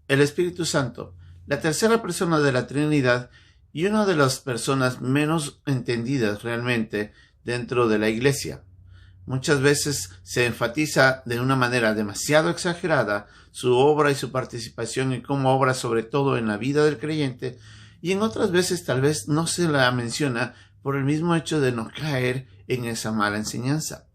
El Espíritu Santo, la tercera persona de la Trinidad y una de las personas menos entendidas realmente dentro de la Iglesia. Muchas veces se enfatiza de una manera demasiado exagerada su obra y su participación y cómo obra sobre todo en la vida del creyente, y en otras veces tal vez no se la menciona por el mismo hecho de no caer en esa mala enseñanza.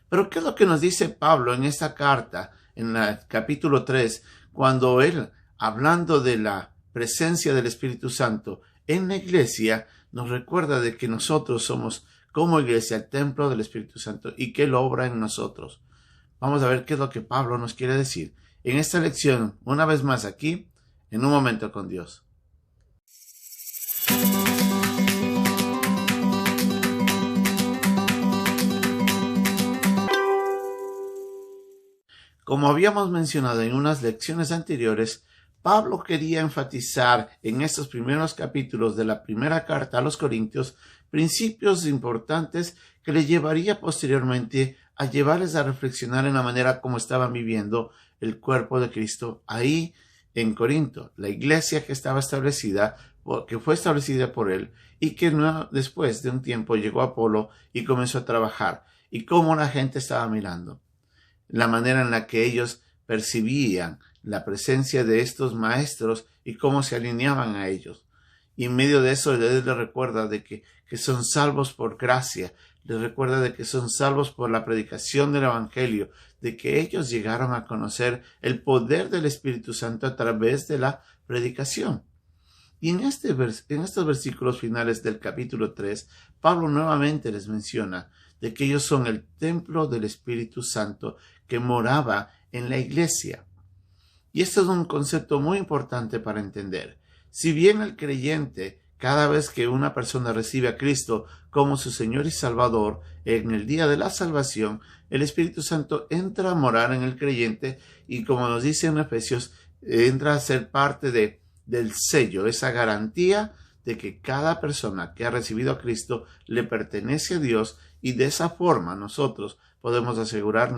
Pero ¿qué es lo que nos dice Pablo en esta carta, en el capítulo 3, cuando él, hablando de la presencia del Espíritu Santo en la iglesia, nos recuerda de que nosotros somos como iglesia el templo del Espíritu Santo y que Él obra en nosotros? Vamos a ver qué es lo que Pablo nos quiere decir en esta lección, una vez más aquí, en Un Momento con Dios. Como habíamos mencionado en unas lecciones anteriores, Pablo quería enfatizar en estos primeros capítulos de la primera carta a los Corintios principios importantes que le llevaría posteriormente a llevarles a reflexionar en la manera como estaban viviendo el cuerpo de Cristo ahí en Corinto, la iglesia que estaba establecida, que fue establecida por él y que después de un tiempo llegó Apolo y comenzó a trabajar, y cómo la gente estaba mirando, la manera en la que ellos percibían la presencia de estos maestros y cómo se alineaban a ellos. Y en medio de eso, les recuerda de que son salvos por gracia, les recuerda de que son salvos por la predicación del Evangelio, de que ellos llegaron a conocer el poder del Espíritu Santo a través de la predicación. Y en estos versículos finales del capítulo 3, Pablo nuevamente les menciona de que ellos son el templo del Espíritu Santo que moraba en la iglesia. Y esto es un concepto muy importante para entender. Si bien el creyente, cada vez que una persona recibe a Cristo como su Señor y Salvador, en el día de la salvación, el Espíritu Santo entra a morar en el creyente y, como nos dice en Efesios, entra a ser parte del sello, esa garantía de que cada persona que ha recibido a Cristo le pertenece a Dios, y de esa forma nosotros podemos asegurar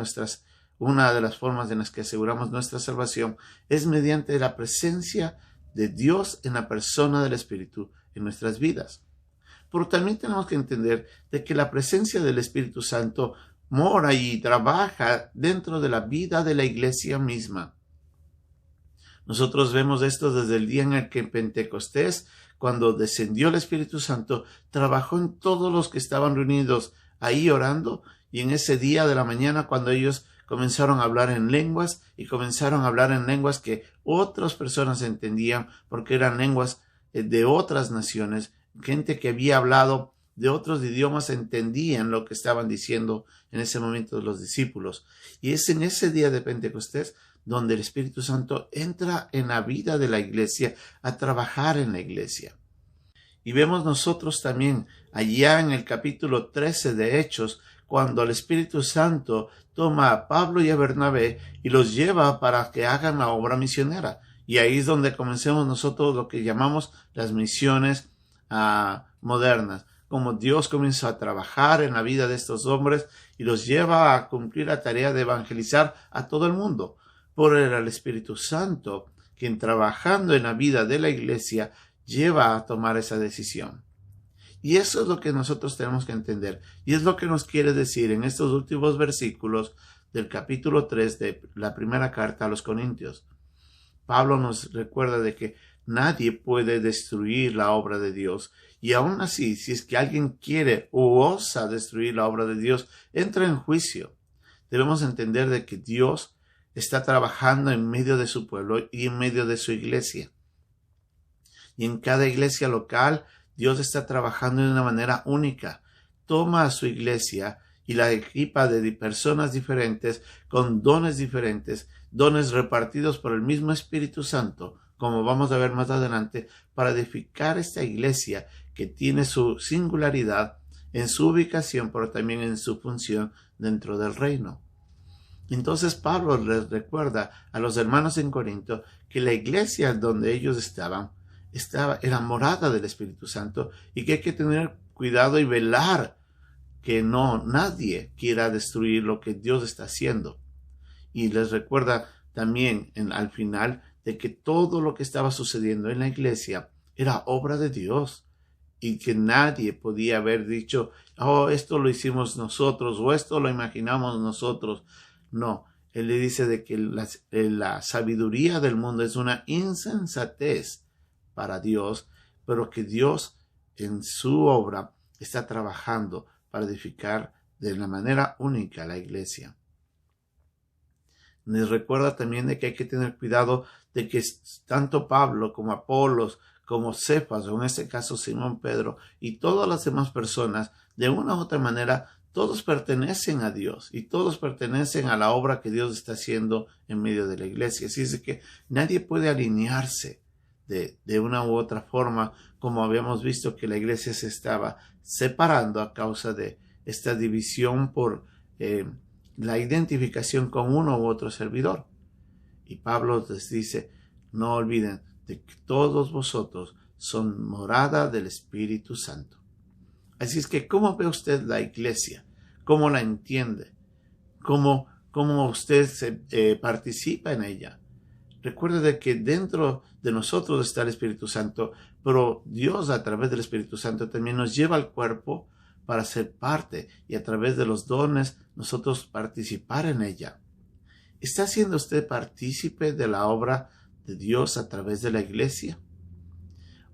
una de las formas en las que aseguramos nuestra salvación es mediante la presencia de Dios en la persona del Espíritu en nuestras vidas. Pero también tenemos que entender de que la presencia del Espíritu Santo mora y trabaja dentro de la vida de la iglesia misma. Nosotros vemos esto desde el día en el que en Pentecostés, cuando descendió el Espíritu Santo, trabajó en todos los que estaban reunidos ahí orando, y en ese día de la mañana cuando ellos comenzaron a hablar en lenguas, y comenzaron a hablar en lenguas que otras personas entendían porque eran lenguas de otras naciones, gente que había hablado de otros idiomas entendían lo que estaban diciendo en ese momento los discípulos. Y es en ese día de Pentecostés donde el Espíritu Santo entra en la vida de la iglesia a trabajar en la iglesia. Y vemos nosotros también allá en el capítulo 13 de Hechos, cuando el Espíritu Santo toma a Pablo y a Bernabé y los lleva para que hagan la obra misionera. Y ahí es donde comencemos nosotros lo que llamamos las misiones modernas. Como Dios comienza a trabajar en la vida de estos hombres y los lleva a cumplir la tarea de evangelizar a todo el mundo. Por el Espíritu Santo, quien trabajando en la vida de la iglesia lleva a tomar esa decisión. Y eso es lo que nosotros tenemos que entender. Y es lo que nos quiere decir en estos últimos versículos del capítulo 3 de la primera carta a los Corintios. Pablo nos recuerda de que nadie puede destruir la obra de Dios. Y aún así, si es que alguien quiere o osa destruir la obra de Dios, entra en juicio. Debemos entender de que Dios está trabajando en medio de su pueblo y en medio de su iglesia. Y en cada iglesia local, Dios está trabajando de una manera única. Toma a su iglesia y la equipa de personas diferentes, con dones diferentes, dones repartidos por el mismo Espíritu Santo, como vamos a ver más adelante, para edificar esta iglesia que tiene su singularidad en su ubicación, pero también en su función dentro del reino. Entonces Pablo les recuerda a los hermanos en Corinto que la iglesia donde ellos era morada del Espíritu Santo, y que hay que tener cuidado y velar que nadie quiera destruir lo que Dios está haciendo. Y les recuerda también al final de que todo lo que estaba sucediendo en la iglesia era obra de Dios y que nadie podía haber dicho, oh, esto lo hicimos nosotros o esto lo imaginamos nosotros. No, él le dice de que la sabiduría del mundo es una insensatez para Dios, pero que Dios en su obra está trabajando para edificar de la manera única la iglesia. Les recuerda también de que hay que tener cuidado de que tanto Pablo como Apolos, como Cefas, o en este caso Simón Pedro, y todas las demás personas, de una u otra manera, todos pertenecen a Dios y todos pertenecen a la obra que Dios está haciendo en medio de la iglesia. Así es que nadie puede alinearse de una u otra forma, como habíamos visto que la iglesia se estaba separando a causa de esta división por la identificación con uno u otro servidor. Y Pablo les dice, no olviden de que todos vosotros son morada del Espíritu Santo. Así es que, ¿cómo ve usted la iglesia? ¿Cómo la entiende? ¿Cómo usted participa en ella? Recuerde de que dentro de nosotros está el Espíritu Santo, pero Dios a través del Espíritu Santo también nos lleva al cuerpo para ser parte y a través de los dones nosotros participar en ella. ¿Está siendo usted partícipe de la obra de Dios a través de la iglesia?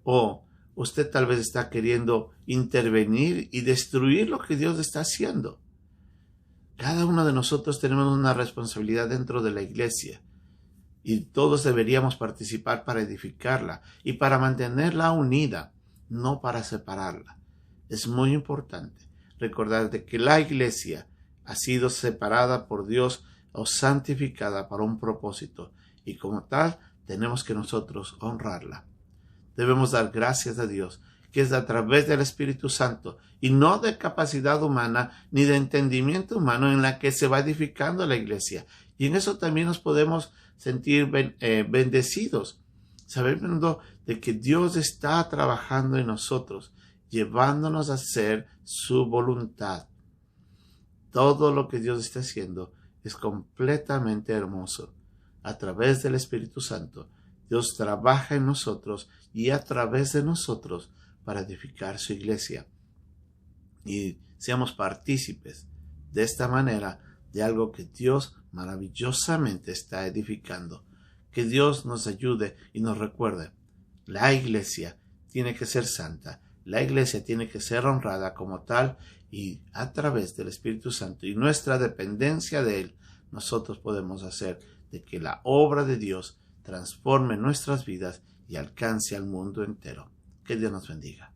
¿O usted tal vez está queriendo intervenir y destruir lo que Dios está haciendo? Cada uno de nosotros tenemos una responsabilidad dentro de la iglesia y todos deberíamos participar para edificarla y para mantenerla unida, no para separarla. Es muy importante recordar de que la iglesia ha sido separada por Dios o santificada para un propósito y como tal tenemos que nosotros honrarla. Debemos dar gracias a Dios que es a través del Espíritu Santo y no de capacidad humana ni de entendimiento humano en la que se va edificando la iglesia. Y en eso también nos podemos sentir bendecidos, sabiendo de que Dios está trabajando en nosotros, llevándonos a hacer su voluntad. Todo lo que Dios está haciendo es completamente hermoso. A través del Espíritu Santo, Dios trabaja en nosotros y a través de nosotros para edificar su iglesia. Y seamos partícipes de esta manera de algo que Dios maravillosamente está edificando. Que Dios nos ayude y nos recuerde. La iglesia tiene que ser santa. La iglesia tiene que ser honrada como tal y a través del Espíritu Santo y nuestra dependencia de Él, nosotros podemos hacer de que la obra de Dios transforme nuestras vidas y alcance al mundo entero. Que Dios nos bendiga.